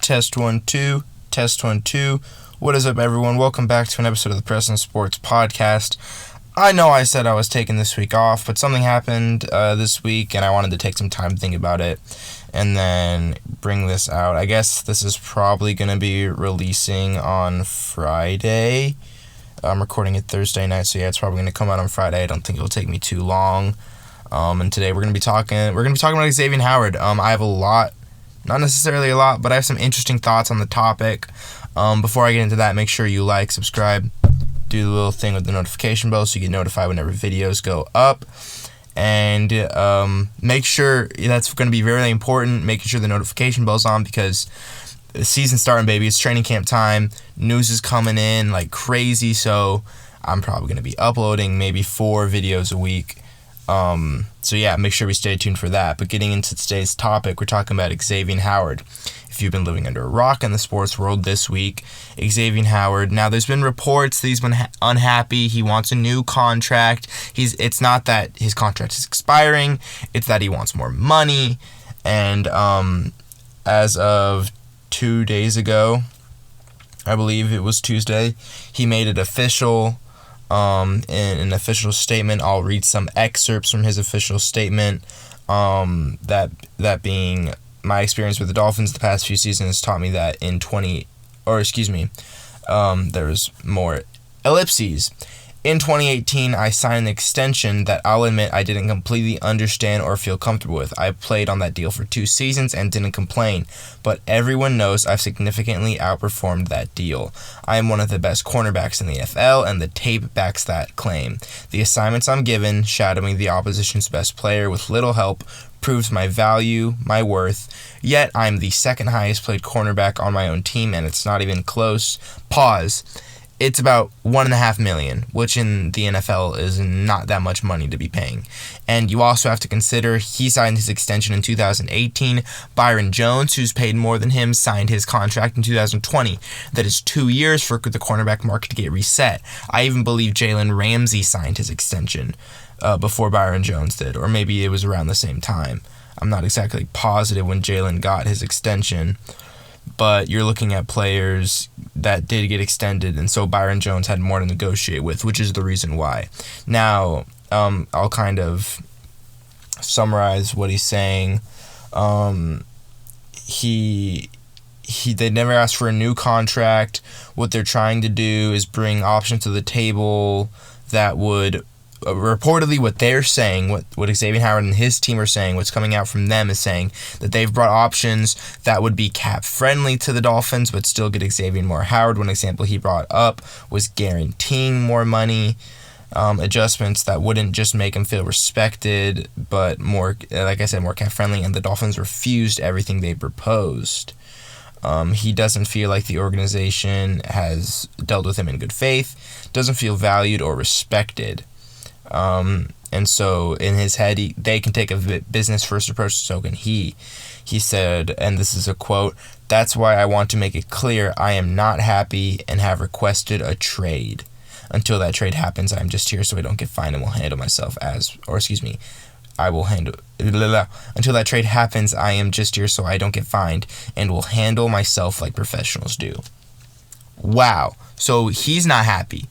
Test 1 2. Test 1 2. What is up, everyone? Welcome back to an episode of the Preston Sports Podcast. I know I said I was taking this week off, but something happened this week, and I wanted to take some time to think about it and then bring this out. I guess this is probably going to be releasing on Friday. I'm recording it Thursday night, so yeah, it's probably going to come out on Friday. I don't think it'll take me too long. And today we're going to be talking about Xavier Howard. I have a lot, not necessarily a lot, but I have some interesting thoughts on the topic. Before I get into that, make sure you like, subscribe, do the little thing with the notification bell so you get notified whenever videos go up. And make sure, that's going to be very important, making sure the notification bell's on, because the season's starting, baby. It's training camp time. News is coming in like crazy, so I'm probably going to be uploading maybe 4 videos a week. So yeah, make sure we stay tuned for that. But getting into today's topic, we're talking about Xavier Howard. If you've been living under a rock in the sports world this week, Xavier Howard, now there's been reports that he's been unhappy. He wants a new contract. It's not that his contract is expiring, it's that he wants more money. And as of 2 days ago, I believe it was Tuesday, he made it official. In an official statement. I'll read some excerpts from his official statement. That being, my experience with the Dolphins the past few seasons has taught me that there's more ellipses. In 2018, I signed an extension that I'll admit I didn't completely understand or feel comfortable with. I played on that deal for 2 seasons and didn't complain, but everyone knows I've significantly outperformed that deal. I am one of the best cornerbacks in the NFL, and the tape backs that claim. The assignments I'm given, shadowing the opposition's best player with little help, proves my value, my worth, yet I'm the second highest paid cornerback on my own team, and it's not even close. Pause. It's about $1.5 million, which in the NFL is not that much money to be paying. And you also have to consider he signed his extension in 2018. Byron Jones, who's paid more than him, signed his contract in 2020. That is 2 years for the cornerback market to get reset. I even believe Jalen Ramsey signed his extension before Byron Jones did, or maybe it was around the same time. I'm not exactly positive when Jalen got his extension, but you're looking at players that did get extended, and so Byron Jones had more to negotiate with, which is the reason why. Now, I'll kind of summarize what he's saying. They never asked for a new contract. What they're trying to do is bring options to the table that would reportedly, what they're saying, what Xavier Howard and his team are saying, what's coming out from them is saying that they've brought options that would be cap friendly to the Dolphins but still get Xavier more Howard. One example he brought up was guaranteeing more money, adjustments that wouldn't just make him feel respected but more, like I said, more cap friendly, and the Dolphins refused everything they proposed. He doesn't feel like the organization has dealt with him in good faith, doesn't feel valued or respected. And so in his head, they can take a business first approach, so can he. He said, and this is a quote, "That's why I want to make it clear I am not happy and have requested a trade. Until that trade happens, I'm just here so I don't get fined and will handle myself Until that trade happens, I am just here so I don't get fined and will handle myself like professionals do." Wow. So he's not happy.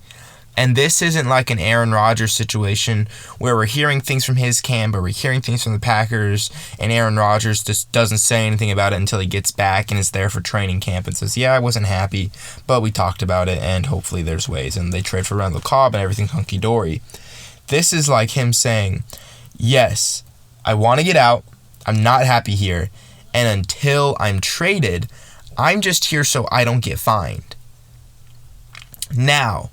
And this isn't like an Aaron Rodgers situation where we're hearing things from his camp or we're hearing things from the Packers, and Aaron Rodgers just doesn't say anything about it until he gets back and is there for training camp and says, yeah, I wasn't happy, but we talked about it and hopefully there's ways. And they trade for Randall Cobb and everything's hunky-dory. This is like him saying, yes, I want to get out, I'm not happy here, and until I'm traded, I'm just here so I don't get fined. Now,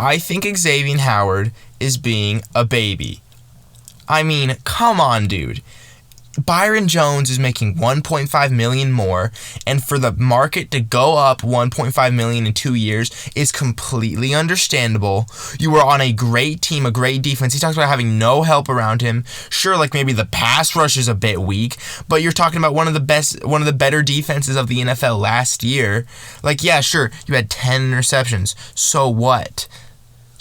I think Xavier Howard is being a baby. I mean, come on, dude. Byron Jones is making $1.5 million more, and for the market to go up $1.5 million in 2 years is completely understandable. You were on a great team, a great defense. He talks about having no help around him. Sure, like maybe the pass rush is a bit weak, but you're talking about one of the better defenses of the NFL last year. Like, yeah, sure, you had 10 interceptions. So what?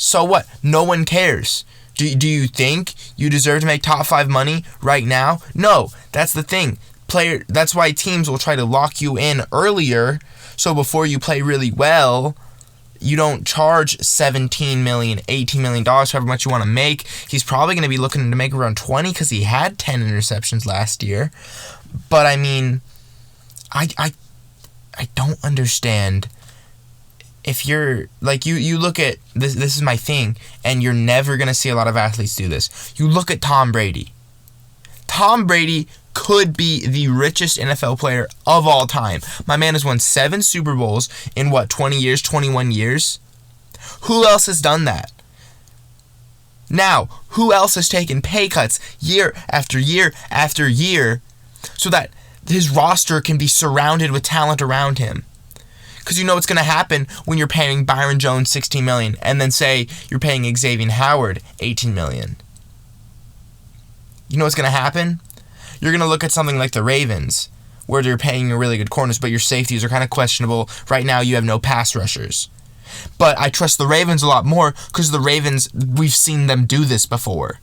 So what? No one cares. Do you think you deserve to make top 5 money right now? No, that's the thing. teams will try to lock you in earlier, so before you play really well, you don't charge $17 million, $18 million, however much you want to make. He's probably going to be looking to make around 20 because he had 10 interceptions last year. But I mean, I don't understand. If you're like you look at this is my thing, and you're never going to see a lot of athletes do this. You look at Tom Brady. Tom Brady could be the richest NFL player of all time. My man has won 7 Super Bowls in 20 years, 21 years? Who else has done that? Now, who else has taken pay cuts year after year after year so that his roster can be surrounded with talent around him? Because you know what's going to happen when you're paying Byron Jones $16 million and then say you're paying Xavier Howard $18 million. You know what's going to happen? You're going to look at something like the Ravens, where you're paying your really good corners, but your safeties are kind of questionable. Right now, you have no pass rushers. But I trust the Ravens a lot more because the Ravens, we've seen them do this before.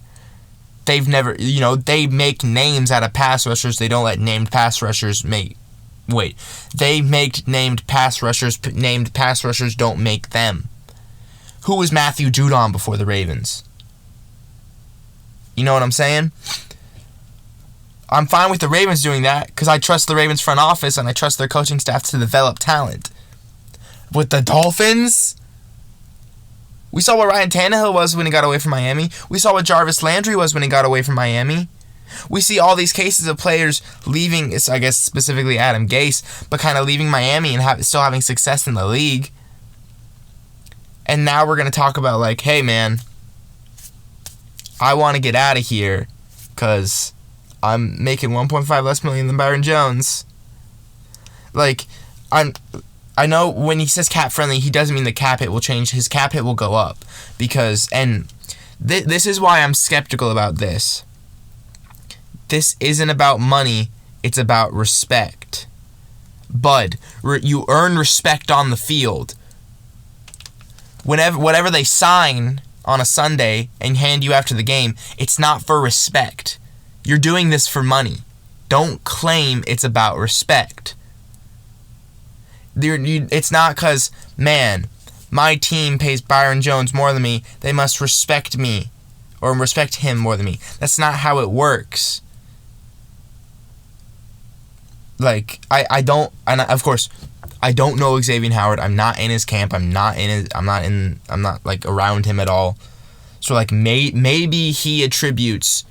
They've never, they make names out of pass rushers. They don't let named pass rushers they make named pass rushers. Named pass rushers don't make them. Who was Matthew Judon before the Ravens? You know what I'm saying? I'm fine with the Ravens doing that because I trust the Ravens front office and I trust their coaching staff to develop talent. With the Dolphins, we saw what Ryan Tannehill was when he got away from Miami. We saw what Jarvis Landry was when he got away from Miami. We see all these cases of players leaving, I guess specifically Adam Gase, but kind of leaving Miami and still having success in the league. And now we're going to talk about like, hey man, I want to get out of here because I'm making 1.5 less million than Byron Jones. Like, I know when he says cap friendly, he doesn't mean the cap hit will change. His cap hit will go up because, and this is why I'm skeptical about this. This isn't about money. It's about respect. Bud, you earn respect on the field. Whatever they sign on a Sunday and hand you after the game, it's not for respect. You're doing this for money. Don't claim it's about respect. It's not because, man, my team pays Byron Jones more than me. They must respect me or respect him more than me. That's not how it works. Like, I don't, and of course, I don't know Xavier Howard. I'm not in his camp. I'm not like around him at all. So like maybe he attributes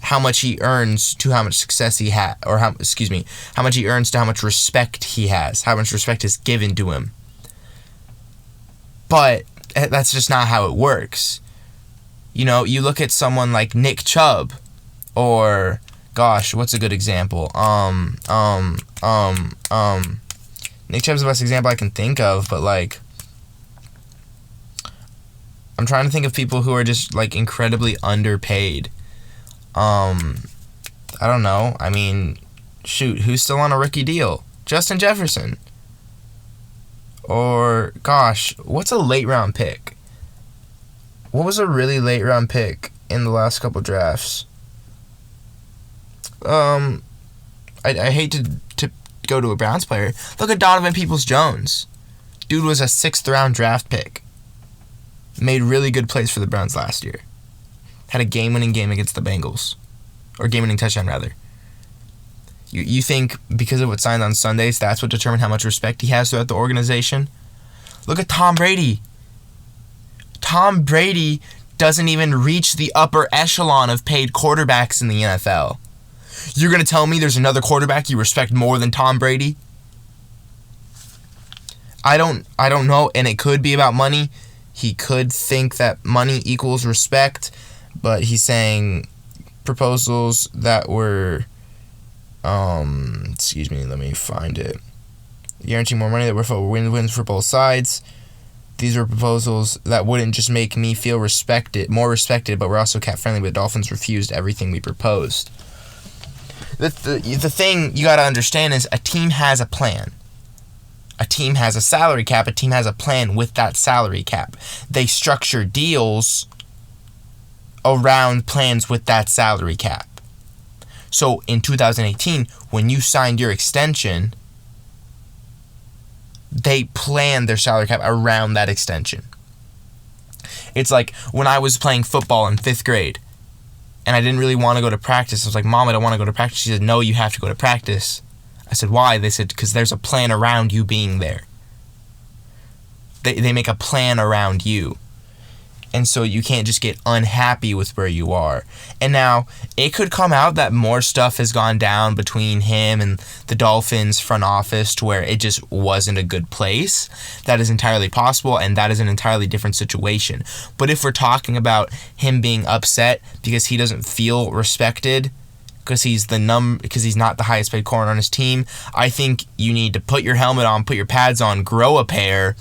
how much he earns to how much success he had, or how much he earns to how much respect he has, how much respect is given to him. But that's just not how it works. You know, you look at someone like Nick Chubb, or gosh, what's a good example? Nick Chubb's the best example I can think of, but like, I'm trying to think of people who are just like incredibly underpaid. I don't know. I mean, shoot, who's still on a rookie deal? Justin Jefferson. Or, gosh, what's a late round pick? What was a really late round pick in the last couple drafts? I hate to go to a Browns player. Look at Donovan Peoples-Jones. Dude was a 6th round draft pick. Made really good plays for the Browns last year. Had a game-winning game against the Bengals. Or game-winning touchdown, rather. You think because of what signed on Sundays, that's what determined how much respect he has throughout the organization? Look at Tom Brady. Tom Brady doesn't even reach the upper echelon of paid quarterbacks in the NFL. You're going to tell me there's another quarterback you respect more than Tom Brady? I don't know, and it could be about money. He could think that money equals respect, but he's saying proposals that were, let me find it. Guaranteeing more money that were for win-wins for both sides. These were proposals that wouldn't just make me feel more respected, but were also cap friendly, but Dolphins refused everything we proposed. The thing you got to understand is a team has a plan. A team has a salary cap. A team has a plan with that salary cap. They structure deals around plans with that salary cap. So in 2018, when you signed your extension, they planned their salary cap around that extension. It's like when I was playing football in 5th grade and I didn't really want to go to practice. I was like, Mom, I don't want to go to practice. She said, no, you have to go to practice. I said, why? They said, because there's a plan around you being there. They make a plan around you. And so you can't just get unhappy with where you are. And now, it could come out that more stuff has gone down between him and the Dolphins front office to where it just wasn't a good place. That is entirely possible, and that is an entirely different situation. But if we're talking about him being upset because he doesn't feel respected, because he's not the highest paid corner on his team, I think you need to put your helmet on, put your pads on, grow a pair,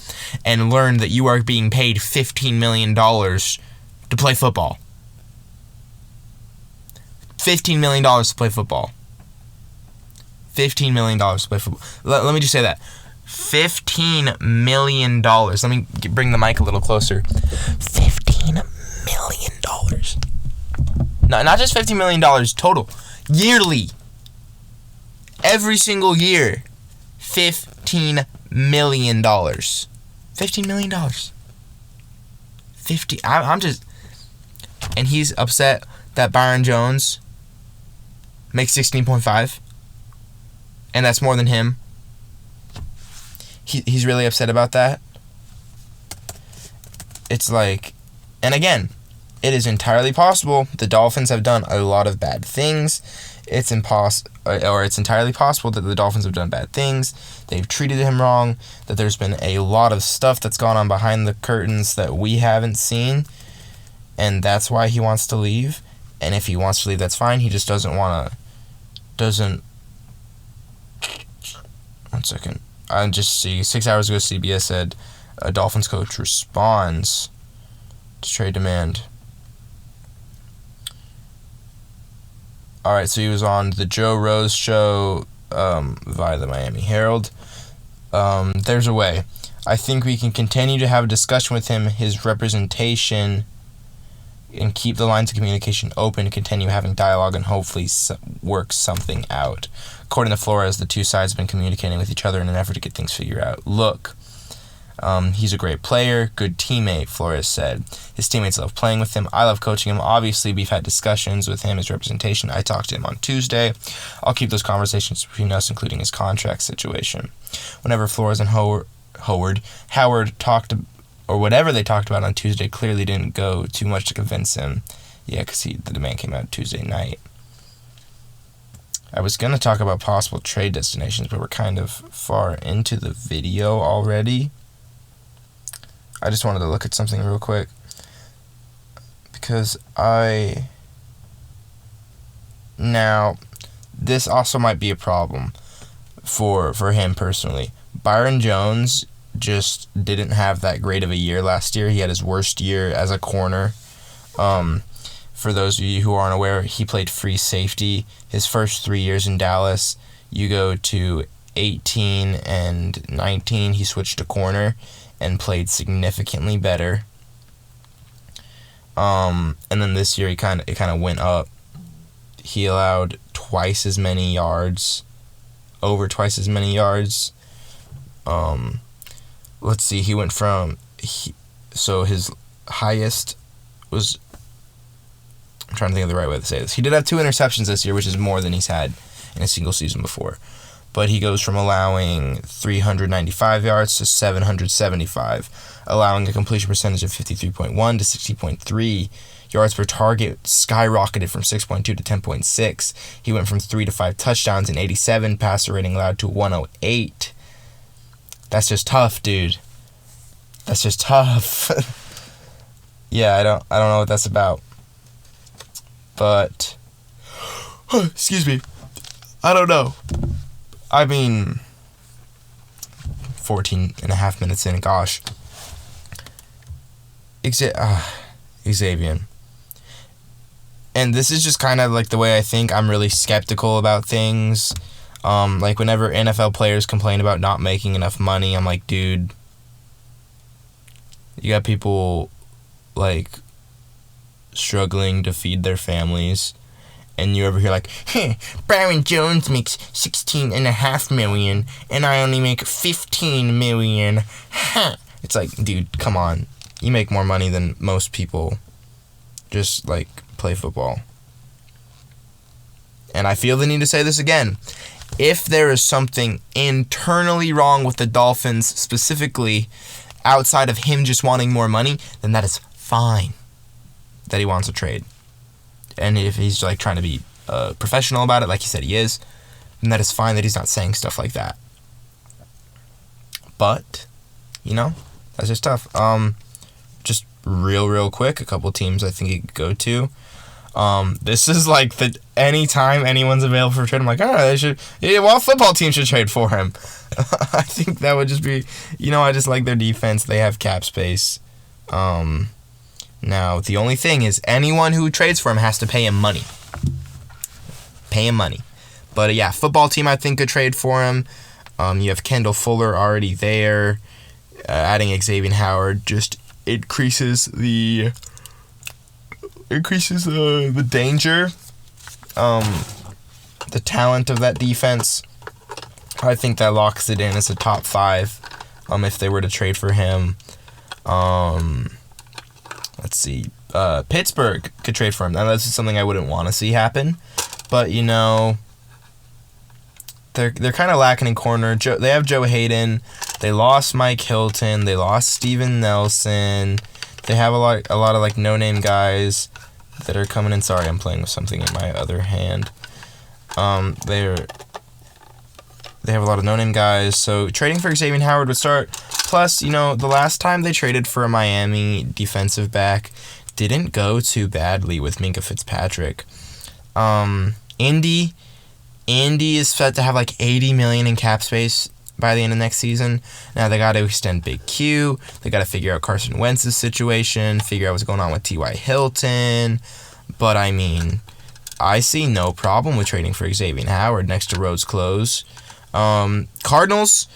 and learn that you are being paid $15 million to play football. $15 million to play football. $15 million to play football. Let me just say that. $15 million. Let me bring the mic a little closer. $15 million. No, not just $15 million total. Yearly. Every single year. $15 million. $15 million. I'm just... And he's upset that Byron Jones makes 16.5. And that's more than him. He's really upset about that. It's like... And again... It is entirely possible the Dolphins have done a lot of bad things. It's entirely possible that the Dolphins have done bad things. They've treated him wrong. That there's been a lot of stuff that's gone on behind the curtains that we haven't seen. And that's why he wants to leave. And if he wants to leave, that's fine. He just doesn't want to... One second. I just see 6 hours ago CBS said a Dolphins coach responds to trade demand. Alright, so he was on the Joe Rose show via the Miami Herald. There's a way. I think we can continue to have a discussion with him, his representation, and keep the lines of communication open, continue having dialogue, and hopefully work something out. According to Flores, the two sides have been communicating with each other in an effort to get things figured out. Look, he's a great player, good teammate, Flores said. His teammates love playing with him. I love coaching him. Obviously, we've had discussions with him, his representation. I talked to him on Tuesday. I'll keep those conversations between us, including his contract situation. Whenever Flores and Howard talked, or whatever they talked about on Tuesday, clearly didn't go too much to convince him. Yeah, because the demand came out Tuesday night. I was going to talk about possible trade destinations, but we're kind of far into the video already. I just wanted to look at something real quick. Because Now, this also might be a problem for him personally. Byron Jones just didn't have that great of a year last year. He had his worst year as a corner. For those of you who aren't aware, he played free safety his first 3 years in Dallas. You go to 18 and 19, he switched to corner and played significantly better. And then this year it kind of went up. He allowed twice as many yards, over twice as many yards. Let's see, he went from so his highest was, I'm trying to think of the right way to say this. He did have 2 interceptions this year, which is more than he's had in a single season before. But he goes from allowing 395 yards to 775, allowing a completion percentage of 53.1 to 60.3. Yards per target skyrocketed from 6.2 to 10.6. He went from 3 to 5 touchdowns in 87, passer rating allowed to 108. That's just tough, dude. That's just tough. Yeah, I don't know what that's about. But excuse me. I don't know. I mean, 14 and a half minutes in, gosh. Xavier. And this is just kind of like the way I think. I'm really skeptical about things. Like whenever NFL players complain about not making enough money, I'm like, dude, you got people like struggling to feed their families, and you ever hear like, Byron Jones makes $16.5 million, and I only make $15 million. It's like, dude, come on. You make more money than most people just, like, play football. And I feel the need to say this again. If there is something internally wrong with the Dolphins, specifically outside of him just wanting more money, then that is fine that he wants a trade. And if he's like trying to be professional about it, like he said he is, then that is fine that he's not saying stuff like that. But, that's just tough. Just real quick, a couple teams I think he could go to. This is like anytime anyone's available for a trade, I'm like, a football team should trade for him. I think that would just be, I just like their defense. They have cap space. Now, the only thing is anyone who trades for him has to pay him money. But yeah, football team I think could trade for him. You have Kendall Fuller already there. Adding Xavier Howard just increases the danger, the talent of that defense. I think that locks it in as a top 5 if they were to trade for him. Let's see. Pittsburgh could trade for him. Now, this is something I wouldn't want to see happen. But, they're kind of lacking in corner. They have Joe Hayden. They lost Mike Hilton. They lost Steven Nelson. They have a lot of, like, no-name guys that are coming in. Sorry, I'm playing with something in my other hand. They have a lot of no-name guys, so trading for Xavier Howard would start. Plus, the last time they traded for a Miami defensive back didn't go too badly with Minkah Fitzpatrick. Indy is set to have like $80 million in cap space by the end of next season. Now they got to extend Big Q. They got to figure out Carson Wentz's situation, figure out what's going on with T.Y. Hilton. But I mean, I see no problem with trading for Xavier Howard next to Rhodes Close. Cardinals,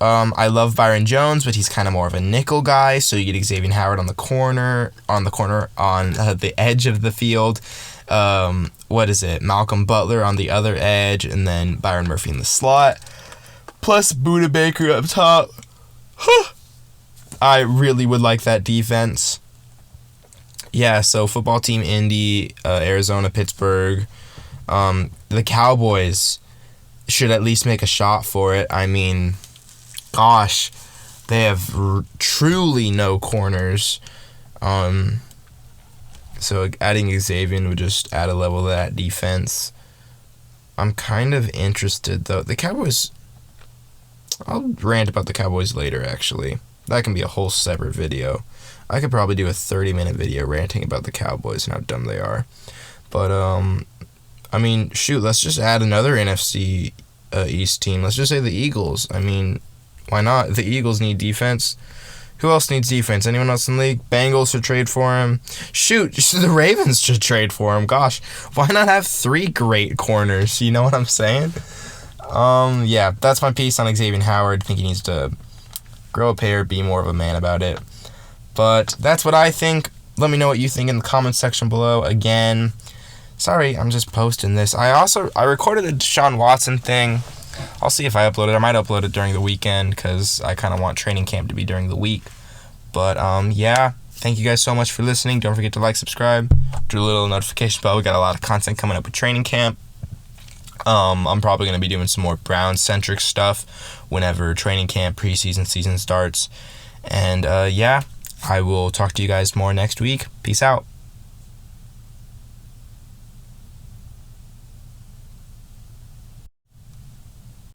I love Byron Jones, but he's kind of more of a nickel guy, so you get Xavier Howard on the edge of the field. Malcolm Butler on the other edge, and then Byron Murphy in the slot, plus Budda Baker up top. I really would like that defense. Yeah, so football team Indy, Arizona, Pittsburgh, the Cowboys should at least make a shot for it. I mean, gosh, they have truly no corners. So adding Xavier would just add a level to that defense. I'm kind of interested, though. The Cowboys, I'll rant about the Cowboys later, actually. That can be a whole separate video. I could probably do a 30-minute video ranting about the Cowboys and how dumb they are. But, I mean, shoot, let's just add another NFC East team. Let's just say the Eagles. I mean, why not? The Eagles need defense. Who else needs defense? Anyone else in the league? Bengals should trade for him. Shoot, the Ravens should trade for him. Gosh, why not have 3 great corners? You know what I'm saying? Yeah, that's my piece on Xavier Howard. I think he needs to grow a pair, be more of a man about it. But that's what I think. Let me know what you think in the comments section below. Again, sorry, I'm just posting this. I recorded a Deshaun Watson thing. I'll see if I upload it. I might upload it during the weekend because I kind of want training camp to be during the week. But, yeah, thank you guys so much for listening. Don't forget to like, subscribe, do a little notification bell. We got a lot of content coming up with training camp. I'm probably going to be doing some more Browns-centric stuff whenever training camp, preseason, season starts. And, yeah, I will talk to you guys more next week. Peace out.